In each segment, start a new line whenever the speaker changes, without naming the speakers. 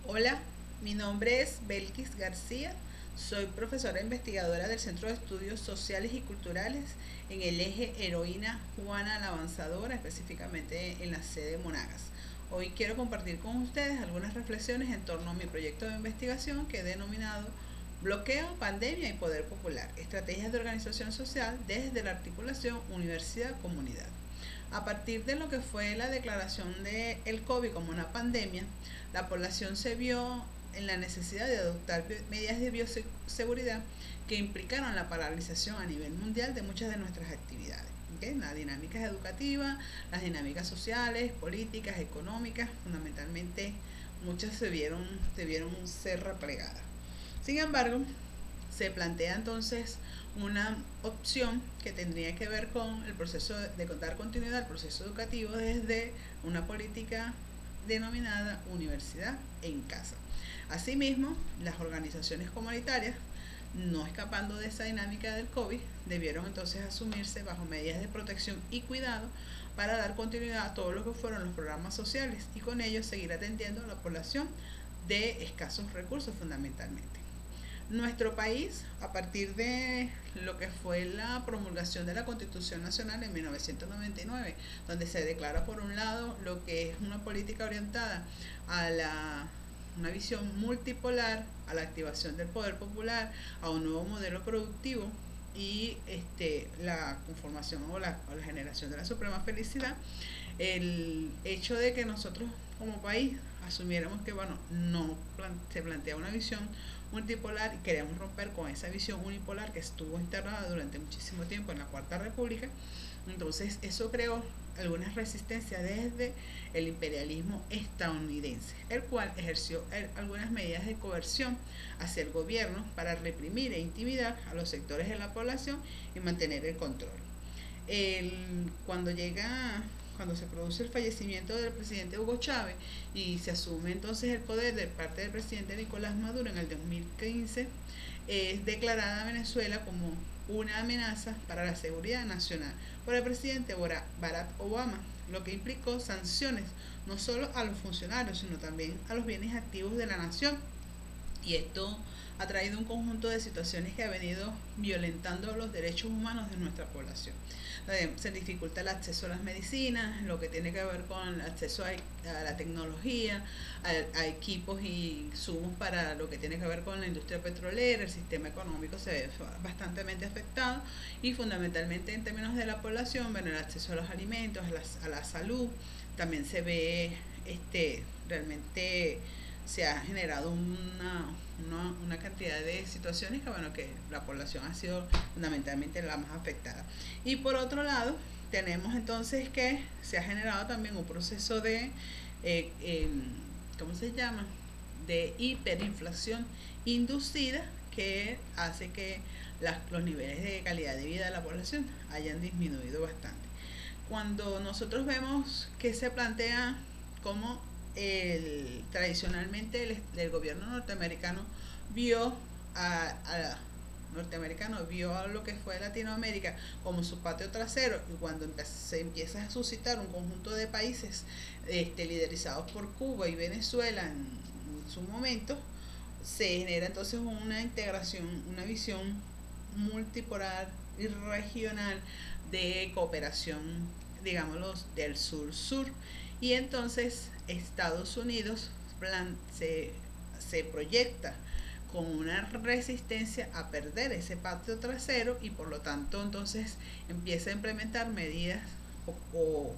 Hola, mi nombre es Belkis García, soy profesora investigadora del Centro de Estudios Sociales y Culturales en el eje Heroína Juana la Avanzadora, específicamente en la sede Monagas. Hoy quiero compartir con ustedes algunas reflexiones en torno a mi proyecto de investigación que he denominado Bloqueo, Pandemia y Poder Popular, estrategias de organización social desde la articulación universidad-comunidad. A partir de lo que fue la declaración de el COVID como una pandemia, la población se vio en la necesidad de adoptar medidas de bioseguridad que implicaron la paralización a nivel mundial de muchas de nuestras actividades. ¿Okay? Las dinámicas educativas, las dinámicas sociales, políticas, económicas, fundamentalmente muchas debieron ser replegadas. Sin embargo, se plantea entonces una opción que tendría que ver con el proceso de dar continuidad al proceso educativo desde una política denominada universidad en casa. Asimismo, las organizaciones comunitarias, no escapando de esa dinámica del COVID, debieron entonces asumirse bajo medidas de protección y cuidado para dar continuidad a todo lo que fueron los programas sociales y con ello seguir atendiendo a la población de escasos recursos fundamentalmente. Nuestro país, a partir de lo que fue la promulgación de la Constitución Nacional en 1999, donde se declara por un lado lo que es una política orientada a una visión multipolar, a la activación del poder popular, a un nuevo modelo productivo y la conformación o la generación de la suprema felicidad, el hecho de que nosotros como país asumiéramos que bueno, no se plantea una visión multipolar y queremos romper con esa visión unipolar que estuvo instalada durante muchísimo tiempo en la Cuarta República. Entonces eso creó algunas resistencias desde el imperialismo estadounidense, el cual ejerció algunas medidas de coerción hacia el gobierno para reprimir e intimidar a los sectores de la población y mantener el control. Cuando llega, cuando se produce el fallecimiento del presidente Hugo Chávez y se asume entonces el poder de parte del presidente Nicolás Maduro en el 2015, es declarada Venezuela como una amenaza para la seguridad nacional por el presidente Barack Obama, lo que implicó sanciones no solo a los funcionarios, sino también a los bienes activos de la nación. Y esto ha traído un conjunto de situaciones que ha venido violentando los derechos humanos de nuestra población. Se dificulta el acceso a las medicinas, lo que tiene que ver con el acceso a la tecnología, a equipos y insumos para lo que tiene que ver con la industria petrolera, el sistema económico se ve bastante afectado y fundamentalmente en términos de la población, bueno, el acceso a los alimentos, a la salud, también se ve realmente se ha generado una cantidad de situaciones que bueno que la población ha sido fundamentalmente la más afectada. Y por otro lado tenemos entonces que se ha generado también un proceso de ¿cómo se llama? De hiperinflación inducida que hace que los niveles de calidad de vida de la población hayan disminuido bastante. Cuando nosotros vemos que se plantea como tradicionalmente el gobierno norteamericano vio a norteamericano vio a lo que fue Latinoamérica como su patio trasero y cuando se empieza a suscitar un conjunto de países liderizados por Cuba y Venezuela en su momento, se genera entonces una integración, una visión multipolar y regional de cooperación, digámoslo, del sur-sur. Y entonces Estados Unidos se proyecta con una resistencia a perder ese patio trasero y por lo tanto entonces empieza a implementar medidas o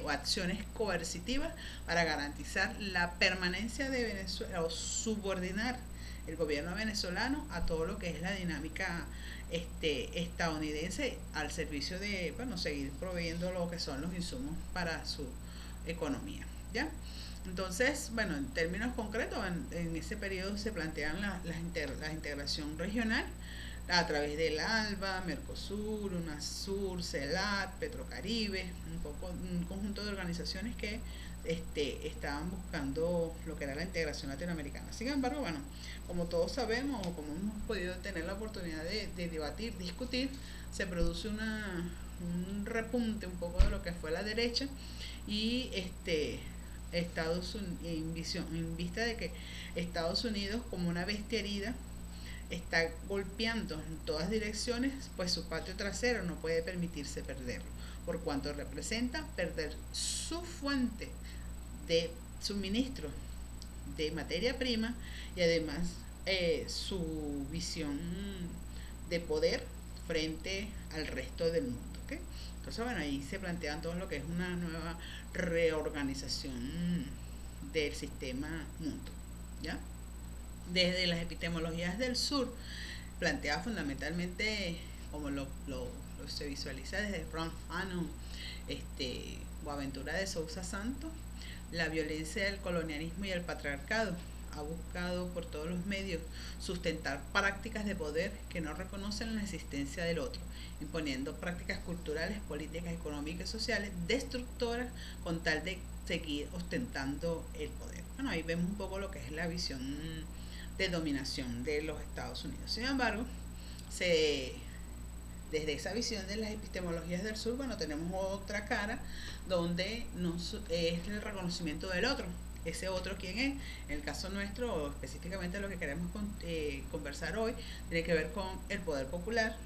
acciones coercitivas para garantizar la permanencia de Venezuela o subordinar el gobierno venezolano a todo lo que es la dinámica estadounidense al servicio de bueno, seguir proveyendo lo que son los insumos para su economía. ¿Ya? Entonces, bueno, en términos concretos, en ese periodo se plantean la integración regional a través del ALBA, Mercosur, UNASUR, CELAC, Petrocaribe, un conjunto de organizaciones que estaban buscando lo que era la integración latinoamericana. Sin embargo, bueno, como todos sabemos o como hemos podido tener la oportunidad de debatir, discutir, se produce un repunte un poco de lo que fue la derecha y en vista de que Estados Unidos, como una bestia herida, está golpeando en todas direcciones, pues su patio trasero no puede permitirse perderlo, por cuanto representa perder su fuente de suministro de materia prima y además su visión de poder frente al resto del mundo. ¿Okay? Entonces, bueno, ahí se plantean todo lo que es una nueva reorganización del sistema mundo. ¿Ya? Desde las epistemologías del sur, planteada fundamentalmente como lo se visualiza desde Frantz Fanon, Boaventura de Sousa Santos, la violencia del colonialismo y el patriarcado ha buscado por todos los medios sustentar prácticas de poder que no reconocen la existencia del otro, imponiendo prácticas culturales, políticas, económicas y sociales destructoras con tal de seguir ostentando el poder. Bueno, ahí vemos un poco lo que es la visión de dominación de los Estados Unidos. Sin embargo, desde esa visión de las epistemologías del sur, bueno, tenemos otra cara donde es el reconocimiento del otro. Ese otro, ¿quién es? En el caso nuestro, o específicamente lo que queremos conversar hoy, tiene que ver con el poder popular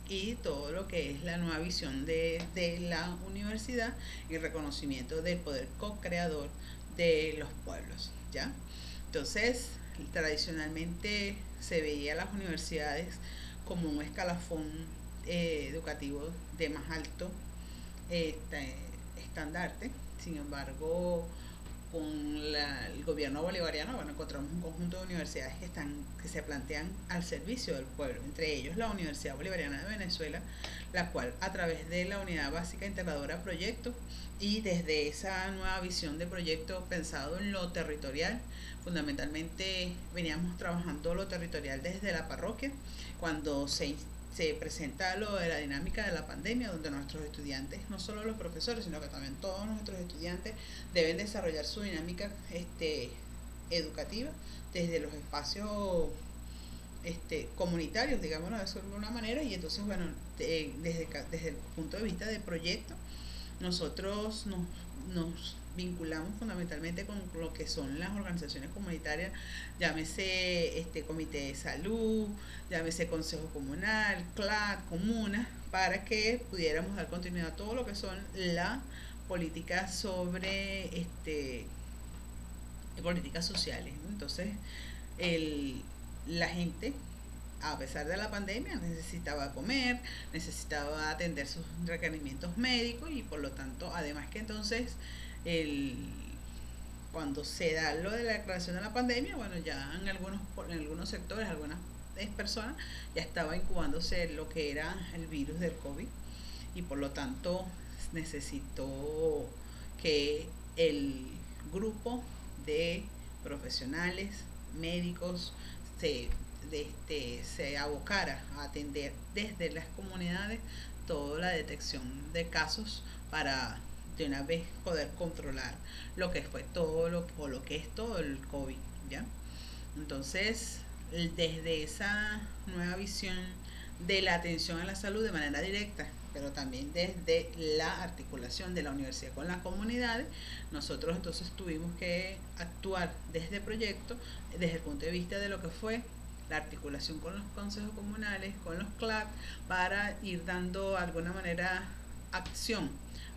y todo lo que es la nueva visión de la universidad y el reconocimiento del poder co-creador de los pueblos, ¿ya? Entonces, tradicionalmente se veía las universidades como un escalafón educativo de más alto estandarte. Sin embargo, con el gobierno bolivariano, bueno, encontramos un conjunto de universidades que se plantean al servicio del pueblo, entre ellos la Universidad Bolivariana de Venezuela, la cual a través de la Unidad Básica Integradora Proyecto y desde esa nueva visión de proyecto pensado en lo territorial, fundamentalmente veníamos trabajando lo territorial desde la parroquia, cuando se presenta lo de la dinámica de la pandemia, donde nuestros estudiantes, no solo los profesores, sino que también todos nuestros estudiantes deben desarrollar su dinámica educativa desde los espacios comunitarios, digámoslo de alguna manera, y entonces, bueno, desde el punto de vista del proyecto, nosotros nos vinculamos fundamentalmente con lo que son las organizaciones comunitarias, llámese comité de salud, llámese consejo comunal, CLAD, comuna, para que pudiéramos dar continuidad a todo lo que son las políticas sobre políticas sociales. Entonces, la gente, a pesar de la pandemia, necesitaba comer, necesitaba atender sus requerimientos médicos y por lo tanto, además que entonces, cuando se da lo de la declaración de la pandemia, bueno, ya en algunos sectores, algunas personas, ya estaba incubándose lo que era el virus del COVID y por lo tanto necesitó que el grupo de profesionales, médicos, se abocara a atender desde las comunidades toda la detección de casos para de una vez poder controlar lo que fue lo que es todo el COVID, ¿ya? Entonces, desde esa nueva visión de la atención a la salud de manera directa, pero también desde la articulación de la universidad con las comunidades, nosotros entonces tuvimos que actuar desde proyectos, desde el punto de vista de lo que fue la articulación con los consejos comunales, con los CLAC, para ir dando de alguna manera acción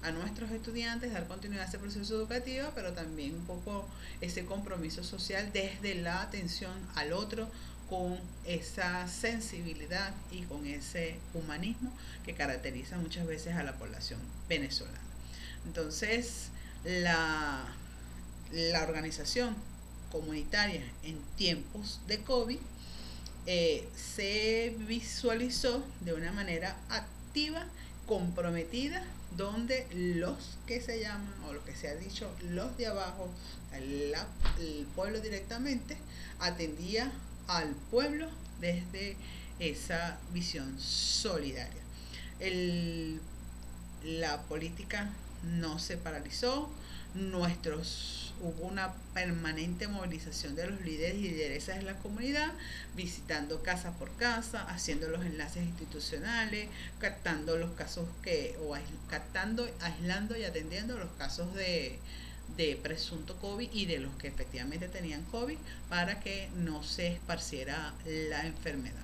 a nuestros estudiantes, dar continuidad a ese proceso educativo, pero también un poco ese compromiso social desde la atención al otro, con esa sensibilidad y con ese humanismo que caracteriza muchas veces a la población venezolana. Entonces, la organización comunitaria en tiempos de COVID se visualizó de una manera activa, comprometida, donde los que se llaman, o lo que se ha dicho, los de abajo, el pueblo directamente, atendía al pueblo desde esa visión solidaria. La política no se paralizó, hubo una permanente movilización de los líderes y lideresas de la comunidad, visitando casa por casa, haciendo los enlaces institucionales, captando los casos captando, aislando y atendiendo los casos de de presunto COVID y de los que efectivamente tenían COVID para que no se esparciera la enfermedad.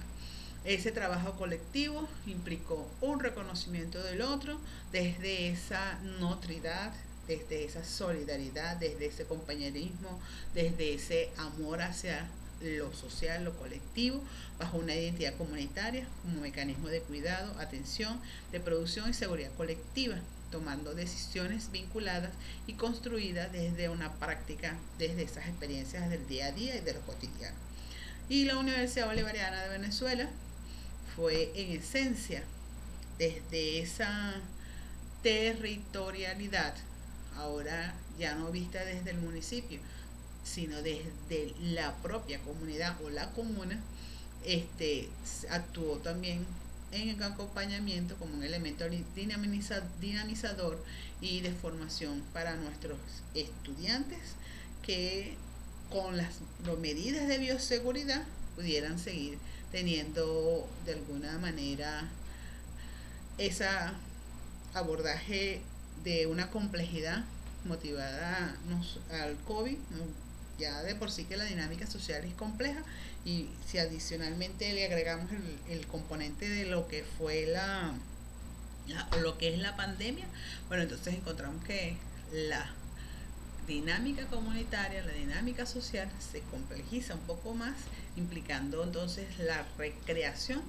Ese trabajo colectivo implicó un reconocimiento del otro desde esa notridad, desde esa solidaridad, desde ese compañerismo, desde ese amor hacia lo social, lo colectivo, bajo una identidad comunitaria como mecanismo de cuidado, atención, de producción y seguridad colectiva, tomando decisiones vinculadas y construidas desde una práctica, desde esas experiencias del día a día y de lo cotidiano. Y la Universidad Bolivariana de Venezuela fue en esencia desde esa territorialidad, ahora ya no vista desde el municipio, sino desde la propia comunidad o la comuna, actuó también en el acompañamiento como un elemento dinamizador y de formación para nuestros estudiantes que con las medidas de bioseguridad pudieran seguir teniendo de alguna manera ese abordaje de una complejidad motivada al COVID, ya de por sí que la dinámica social es compleja, y si adicionalmente le agregamos el componente de lo que fue lo que es la pandemia, bueno, entonces encontramos que la dinámica comunitaria, la dinámica social se complejiza un poco más, implicando entonces la recreación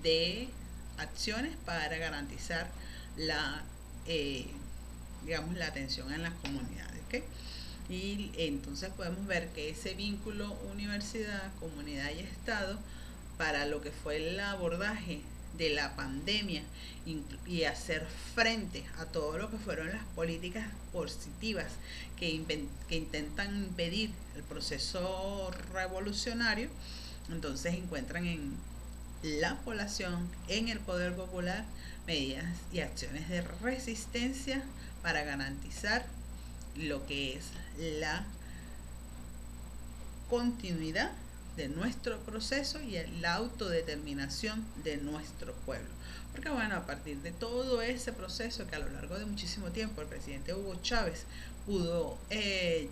de acciones para garantizar la, eh, digamos, la atención en las comunidades. ¿Okay? Y entonces podemos ver que ese vínculo universidad, comunidad y Estado para lo que fue el abordaje de la pandemia y hacer frente a todo lo que fueron las políticas positivas que intentan impedir el proceso revolucionario, entonces encuentran en la población, en el poder popular, medidas y acciones de resistencia para garantizar lo que es la continuidad de nuestro proceso y la autodeterminación de nuestro pueblo. Porque bueno, a partir de todo ese proceso que a lo largo de muchísimo tiempo el presidente Hugo Chávez pudo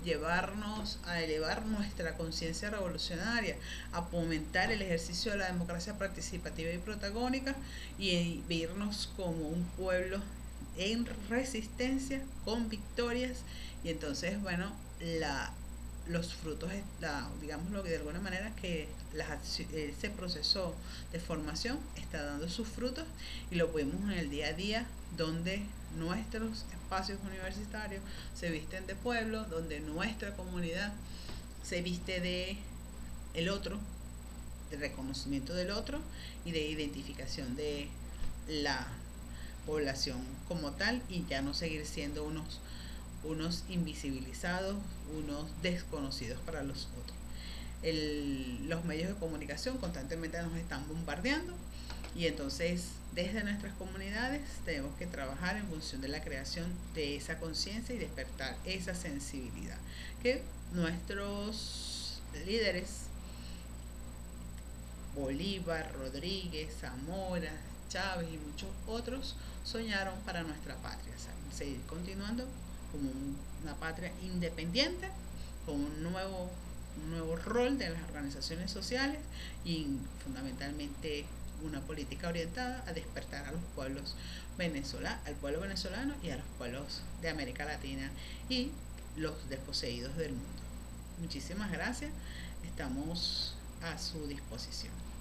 llevarnos a elevar nuestra conciencia revolucionaria, a fomentar el ejercicio de la democracia participativa y protagónica y vernos como un pueblo en resistencia, con victorias, y entonces bueno, los frutos, digamos lo que de alguna manera que ese proceso de formación está dando sus frutos y lo vemos en el día a día, donde nuestros espacios universitarios se visten de pueblo, donde nuestra comunidad se viste de el otro, de reconocimiento del otro y de identificación de la población como tal, y ya no seguir siendo unos invisibilizados, unos desconocidos para los otros. Los medios de comunicación constantemente nos están bombardeando, y entonces desde nuestras comunidades tenemos que trabajar en función de la creación de esa conciencia y despertar esa sensibilidad que nuestros líderes, Bolívar, Rodríguez, Zamora, Chávez y muchos otros, soñaron para nuestra patria, ¿saben? Seguir continuando como una patria independiente, con un nuevo rol de las organizaciones sociales y fundamentalmente una política orientada a despertar a los pueblos al pueblo venezolano y a los pueblos de América Latina y los desposeídos del mundo. Muchísimas gracias, estamos a su disposición.